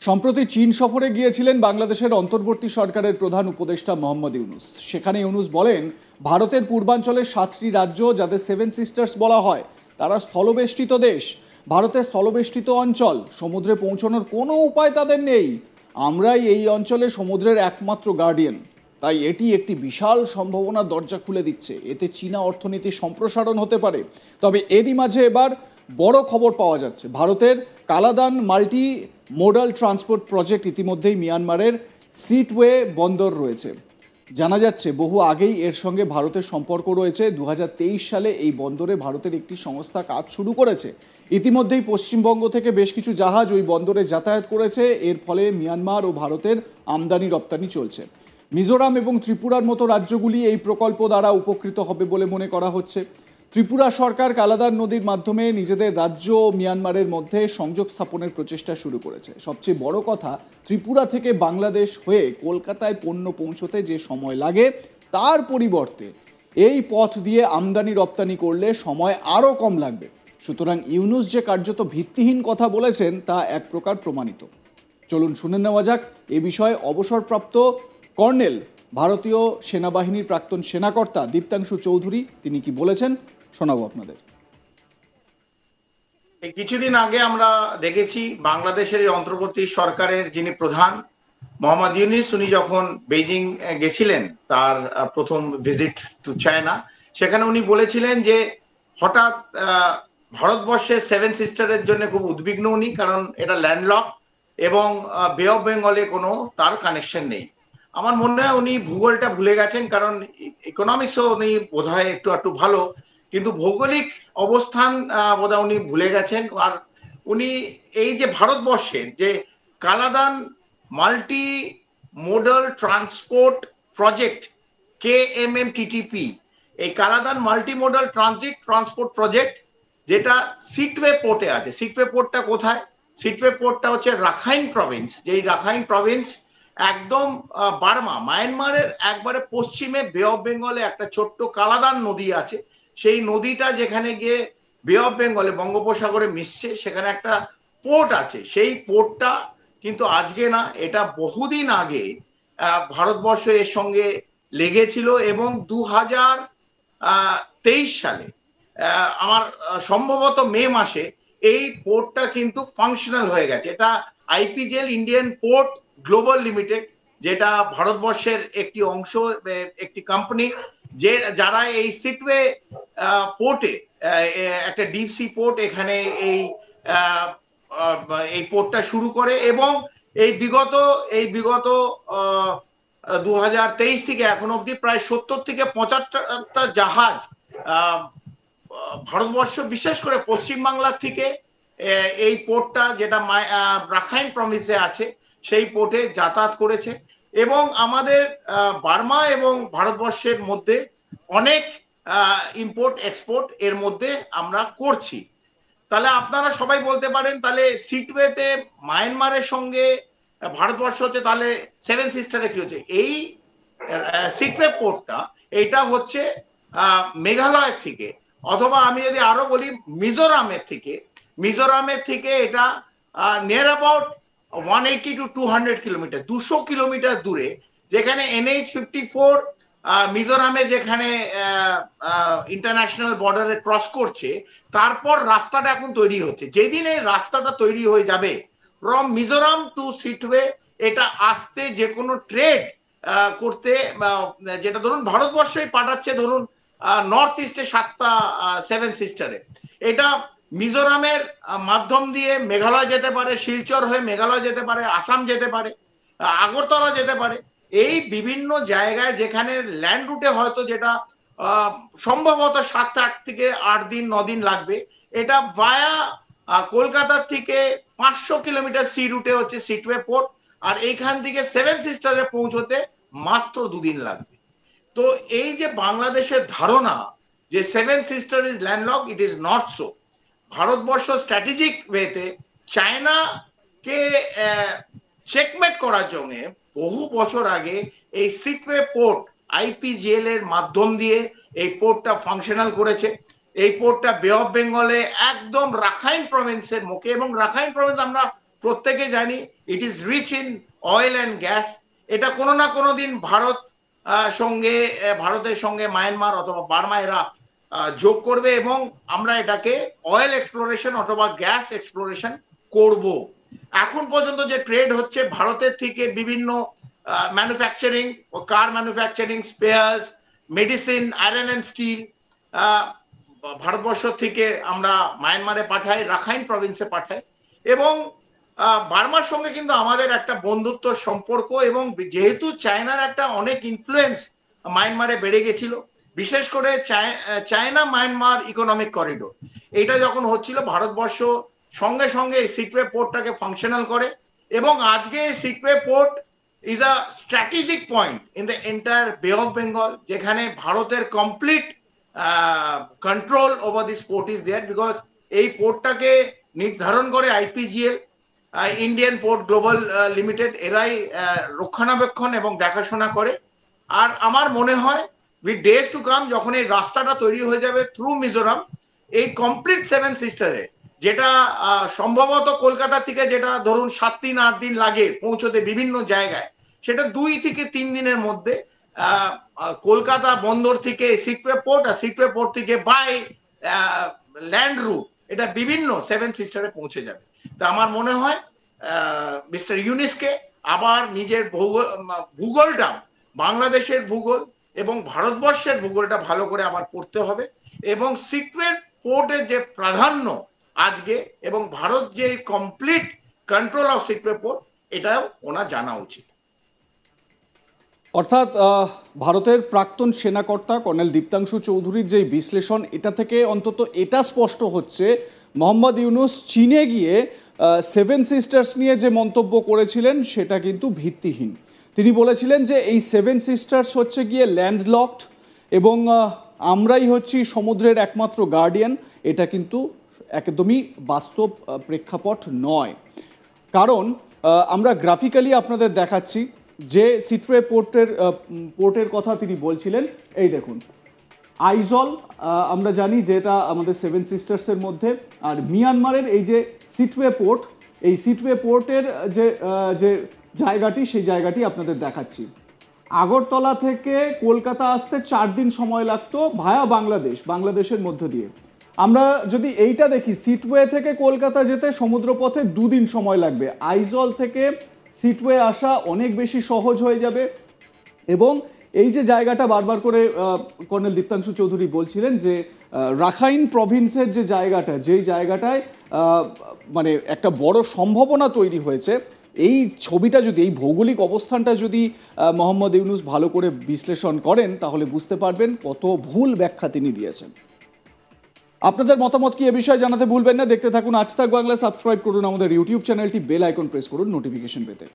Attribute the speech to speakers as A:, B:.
A: সম্প্রতি চীন সফরে গিয়েছিলেন বাংলাদেশের অন্তর্বর্তী সরকারের প্রধান উপদেষ্টা মোহাম্মদ ইউনূস। সেখানে ইউনূস বলেন, ভারতের পূর্বাঞ্চলের 7টি রাজ্য, যাদের সেভেন সিস্টার্স বলা হয়, তারা স্থলবেষ্টিত দেশ। ভারতের স্থলবেষ্টিত অঞ্চল, সমুদ্রে পৌঁছানোর কোনো উপায় তাদের নেই। আমরাই এই অঞ্চলে সমুদ্রের একমাত্র গার্ডিয়ান। তাই এটি একটি বিশাল সম্ভাবনার দরজা খুলে দিচ্ছে। এতে চীনা অর্থনীতির সম্প্রসারণ হতে পারে। তবে এরই মাঝে এবার বড় খবর পাওয়া যাচ্ছে। ভারতের Kaladan multi modal transport project ইতিমধ্যেই মিয়ানমারের সিটওয়ে বন্দর রয়েছে। জানা যাচ্ছে বহু আগেই এর সঙ্গে ভারতের সম্পর্ক রয়েছে। 2023 সালে এই বন্দরে ভারতের একটি সংস্থা কাজ শুরু করেছে। ইতিমধ্যেই পশ্চিমবঙ্গ থেকে বেশ কিছু জাহাজ ওই বন্দরে যাতায়াত করেছে। এর ফলে মিয়ানমার ও ভারতের আমদানি রপ্তানি চলছে। মিজোরাম এবং ত্রিপুরার মতো রাজ্যগুলি এই প্রকল্প দ্বারা উপকৃত হবে বলে মনে করা হচ্ছে। ত্রিপুরা সরকার কালাদান নদীর মাধ্যমে নিজেদের রাজ্য ও মিয়ানমারের মধ্যে সংযোগ স্থাপনের প্রচেষ্টা শুরু করেছে। সবচেয়ে বড় কথা, ত্রিপুরা থেকে বাংলাদেশ হয়ে কলকাতায় পণ্য পৌঁছতে যে সময় লাগে, তার পরিবর্তে এই পথ দিয়ে আমদানি রপ্তানি করলে সময় আরও কম লাগবে। সুতরাং ইউনূস যে কার্যত ভিত্তিহীন কথা বলেছেন, তা এক প্রকার প্রমাণিত। চলুন শুনে নেওয়া যাক এ বিষয়ে অবসরপ্রাপ্ত কর্নেল, ভারতীয় সেনাবাহিনীর প্রাক্তন সেনাকর্তা দীপ্তাংশু চৌধুরী তিনি কি বলেছেন, শোনাবো আপনাদের।
B: কিছুদিন আগে আমরা দেখেছি বাংলাদেশের অন্তর্বর্তী সরকারের যিনি প্রধান মোহাম্মদ ইউনূস, উনি যখন বেইজিং গেছিলেন তার প্রথম ভিজিট টু চায়না, সেখানে উনি বলেছিলেন যে হঠাৎ ভারতবর্ষের সেভেন সিস্টারের জন্য খুব উদ্বিগ্ন উনি, কারণ এটা ল্যান্ডলক এবং বে অফ বেঙ্গলে কোনো তার কানেকশন নেই। আমার মনে হয় উনি ভূগোলটা ভুলে গেছেন, কারণ ইকোনমিক্সও উনি বোধহয় একটু ভালো, কিন্তু ভৌগোলিক অবস্থান বোধহয় উনি ভুলে গেছেন। আর উনি এই যে ভারতবর্ষের যে Kaladan multi modal transport project KMMTTP, এই Kaladan multi modal transport project যেটা সিটওয়ে পোর্টে আছে। সিটওয়ে পোর্টটা কোথায়? সিটওয়ে পোর্টটা হচ্ছে রাখাইন প্রভিন্স। যেই রাখাইন প্রভিন্স একদম বার্মা, মায়ানমারের একবারে পশ্চিমে বে অফ বেঙ্গলে একটা ছোট্ট কালাদান নদী আছে। সেই নদীটা যেখানে গিয়ে বে অফ বেঙ্গলে বঙ্গোপসাগরে মিশছে, সেখানে একটা পোর্ট আছে। সেই পোর্টটা কিন্তু আজকে না, এটা বহুদিন আগে ভারতবর্ষ এর সঙ্গে লেগেছিল এবং 2023 সালে আমার সম্ভবত মে মাসে এই পোর্টটা কিন্তু ফাংশনাল হয়ে গেছে। এটা IPGL Indian port global limited, যেটা ভারতবর্ষের একটি অংশ, একটি কোম্পানি, যে যারা এই সিটওয়ে পোর্টে একটা ডিপ সি পোর্ট, এখানে এই পোর্টটা শুরু করে এবং এই বিগত 2023 থেকে এখন অবধি প্রায় 70 থেকে 75টা জাহাজ ভারতবর্ষ, বিশেষ করে পশ্চিমবাংলার থেকে এই পোর্টটা যেটা রাখাইন প্রভিন্সে আছে সেই পোর্টে যাতায়াত করেছে। এবং আমাদের বার্মা এবং ভারতবর্ষের মধ্যে অনেক ইম্পোর্ট এক্সপোর্ট এর মধ্যে আমরা করছি। তাহলে আপনারা সবাই বলতে পারেন, তাহলে সিটওয়েতে মায়ানমারের সঙ্গে ভারতবর্ষ হচ্ছে, তাহলে সেভেন সিস্টারে কি হচ্ছে? এই সিটওয়ে পোর্টটা এটা হচ্ছে মেঘালয়ের থেকে, অথবা আমি যদি আরো বলি মিজোরামের থেকে এটা near about 180 to 200 kilometre, 200 kilometre দূরে, যেখানে NH-54 মিজোরামে যেখানে ইন্টারন্যাশনাল বর্ডারে ক্রস করছে, তারপর রাস্তাটা এখন তৈরি হচ্ছে। যেদিন এই রাস্তাটা তৈরি হয়ে যাবে ফ্রম মিজোরাম টু সিটওয়ে, এটা আসতে যে কোনো ট্রেড করতে, যেটা ধরুন ভারতবর্ষই পাঠাচ্ছে, ধরুন নর্থ ইস্টে 7টা সেভেন সিস্টারে, এটা মিজোরামের মাধ্যম দিয়ে মেঘালয় যেতে পারে, শিলচর হয়ে মেঘালয় যেতে পারে, আসাম যেতে পারে, আগরতলা যেতে পারে। এই বিভিন্ন জায়গায় যেখানে ল্যান্ড রুটে হয়তো যেটা সম্ভবত 7 থেকে 8 দিন 9 দিন লাগবে, এটা ভায়া কলকাতার থেকে 500 কিলোমিটার সি রুটে হচ্ছে সিটওয়ে পোর্ট, আর এইখান থেকে সেভেন সিস্টারে পৌঁছতে মাত্র 2 দিন লাগবে। তো এই যে বাংলাদেশের ধারণা যে seven sister is landlock, it is not so. Bharatvarsha strategic ওয়েতে চায়নাকে চেকমেট করার জন্য বহু বছর আগে এই সিটওয়ে পোর্ট IPGL এর মাধ্যম দিয়ে এই পোর্টটা ফাংশনাল করেছে। এই পোর্টটা বে অফ বেঙ্গলে একদম রাখাইন প্রভিন্সের মুখে, এবং রাখাইন প্রভিন্স আমরা প্রত্যেকে জানি it is rich in oil and gas. এটা কোনো না কোনো দিন ভারতের সঙ্গে মায়ানমার অথবা বার্মা এরা যোগ করবে এবং আমরা এটাকে অয়েল এক্সপ্লোরেশন অথবা গ্যাস এক্সপ্লোরেশন করব। এখন পর্যন্ত যে ট্রেড হচ্ছে ভারতের থেকে বিভিন্ন manufacturing, car manufacturing, spares, medicine, iron and steel ভারতবর্ষ থেকে আমরা মায়ানমারে পাঠাই, রাখাইন প্রভিন্সে পাঠাই এবং বার্মার সঙ্গে কিন্তু আমাদের একটা বন্ধুত্ব সম্পর্ক এবং যেহেতু চায়নার একটা অনেক ইনফ্লুয়েন্স মায়ানমারে বেড়ে গেছিল, বিশেষ করে চায়না মায়ানমার ইকোনমিক করিডোর, এটা যখন হচ্ছিল ভারতবর্ষ সঙ্গে সঙ্গে এই সিটওয়ে পোর্টটাকে ফাংশনাল করে এবং আজকে Sittwe port is a strategic point in the entire bay of Bengal, যেখানে ভারতের complete control over this port is there, because এই পোর্টটাকে নির্ধারণ করে IPGL, Indian port global limited, এরাই রক্ষণাবেক্ষণ এবং দেখাশোনা করে। আর আমার মনে হয় উইথ ডেজ টু কাম, যখন এই রাস্তাটা তৈরি হয়ে যাবে থ্রু মিজোরাম, এই কমপ্লিট সেভেন সিস্টারে, যেটা সম্ভবত কলকাতা থেকে যেটা ধরুন 7 দিন 8 দিন লাগে পৌঁছতে বিভিন্ন জায়গায়, সেটা 2 থেকে 3 দিনের মধ্যে কলকাতা বন্দর থেকে সিটওয়ে পোর্ট আর সিটওয়ে পোর্ট থেকে বাই ল্যান্ড রুট এটা বিভিন্ন সেভেন সিস্টারে পৌঁছে যাবে। তা আমার মনে হয় মিস্টার ইউনুসকে আবার নিজের ভূগোলটা, বাংলাদেশের ভূগোল এবং ভারতবর্ষের ভূগোলটা ভালো করে আবার পড়তে হবে এবং সিটওয়ে পোর্টের যে প্রাধান্য আজকে এবং ভারত যে complete control of Sittwe port, এটাও ওনার জানা উচিত।
A: অর্থাৎ ভারতের প্রাক্তন সেনাকর্তা কর্নেল দীপ্তাংশু চৌধুরীর যে বিশ্লেষণ, এটা থেকে অন্তত এটা স্পষ্ট হচ্ছে মোহাম্মদ ইউনুস চীনে গিয়ে সেভেন সিস্টার্স নিয়ে যে মন্তব্য করেছিলেন সেটা কিন্তু ভিত্তিহীন। তিনি বলেছিলেন যে এই সেভেন সিস্টার্স হচ্ছে গিয়ে ল্যান্ডলকড এবং আমরাই হচ্ছি সমুদ্রের একমাত্র গার্ডিয়ান। এটা কিন্তু একদমই বাস্তব প্রেক্ষাপট নয়, কারণ আমরা গ্রাফিক্যালি আপনাদের দেখাচ্ছি যে সিটওয়ে পোর্টের কথা তিনি বলছিলেন। এই দেখুন, আইজল আমরা জানি যে এটা আমাদের সেভেন সিস্টার্সের মধ্যে, আর মিয়ানমারের এই যে সিটওয়ে পোর্ট, এই সিটওয়ে পোর্টের যে জায়গাটি, সেই জায়গাটি আপনাদের দেখাচ্ছি। আগরতলা থেকে কলকাতা আসতে 4 দিন সময় লাগতো ভায়া বাংলাদেশের মধ্য দিয়ে। আমরা যদি এইটা দেখি, সিটওয়ে থেকে কলকাতা যেতে সমুদ্রপথে 2 দিন সময় লাগবে। আইজল থেকে সিটওয়ে আসা অনেক বেশি সহজ হয়ে যাবে এবং এই যে জায়গাটা বারবার করে কর্নেল দীপ্তাংশু চৌধুরী বলছিলেন যে রাখাইন প্রভিন্সের যে জায়গাটা, যেই জায়গাটায় মানে একটা বড় সম্ভাবনা তৈরি হয়েছে, এই ছবিটা যদি, এই ভৌগোলিক অবস্থানটা যদি মোহাম্মদ ইউনুস ভালো করে বিশ্লেষণ করেন, তাহলে বুঝতে পারবেন কত ভুল ব্যাখ্যা তিনি দিয়েছেন। আপনাদের মতামত কি এ বিষয়ে জানাতে ভুলবেন না। দেখতে থাকুন আজ তাক বাংলা, সাবস্ক্রাইব করুন আমাদের ইউটিউব চ্যানেলটি, বেল আইকন প্রেস করুন নোটিফিকেশন পেতে।